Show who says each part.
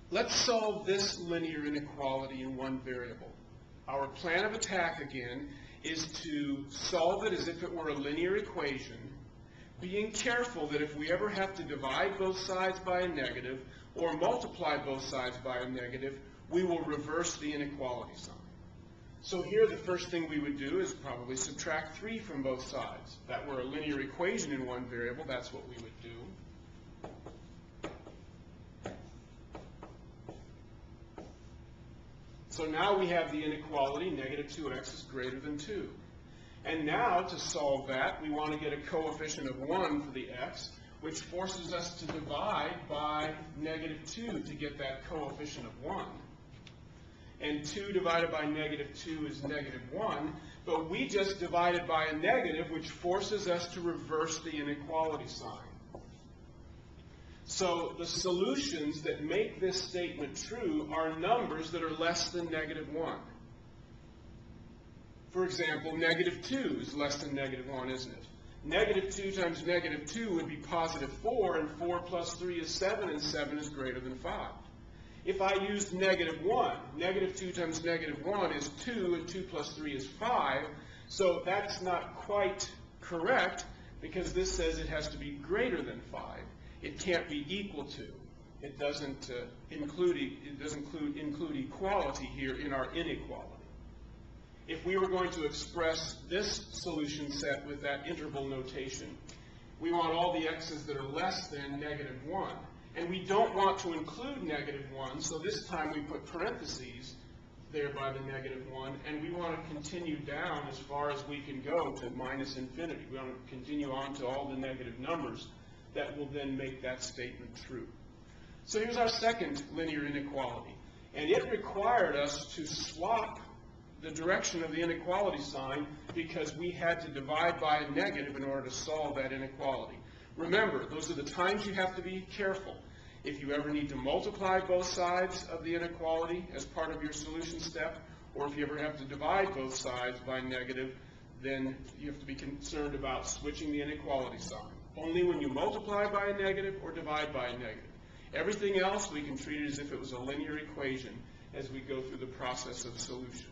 Speaker 1: Let's solve this linear inequality in one variable. Our plan of attack, again, is to solve it as if it were a linear equation, being careful that if we ever have to divide both sides by a negative or multiply both sides by a negative, we will reverse the inequality sign. So here the first thing we would do is probably subtract 3 from both sides. If that were a linear equation in one variable, that's what we would do. So now we have the inequality, negative 2x is greater than 2. And now, to solve that, we want to get a coefficient of 1 for the x, which forces us to divide by negative 2 to get that coefficient of 1. And 2 divided by negative 2 is negative 1, but we just divided by a negative, which forces us to reverse the inequality sign. So the solutions that make this statement true are numbers that are less than negative 1. For example, negative 2 is less than negative 1, isn't it? Negative 2 times negative 2 would be positive 4, and 4 plus 3 is 7, and 7 is greater than 5. If I used negative 1, negative 2 times negative 1 is 2, and 2 plus 3 is 5, so that's not quite correct, because this says it has to be greater than 5. It can't be equal to. It doesn't include equality here in our inequality. If we were going to express this solution set with that interval notation, we want all the x's that are less than negative 1. And we don't want to include negative 1, so this time we put parentheses there by the negative 1, and we want to continue down as far as we can go to minus infinity. We want to continue on to all the negative numbers that will then make that statement true. So here's our second linear inequality, and it required us to swap the direction of the inequality sign because we had to divide by a negative in order to solve that inequality. Remember, those are the times you have to be careful. If you ever need to multiply both sides of the inequality as part of your solution step, or if you ever have to divide both sides by negative, then you have to be concerned about switching the inequality sign. Only when you multiply by a negative or divide by a negative. Everything else we can treat it as if it was a linear equation as we go through the process of solution.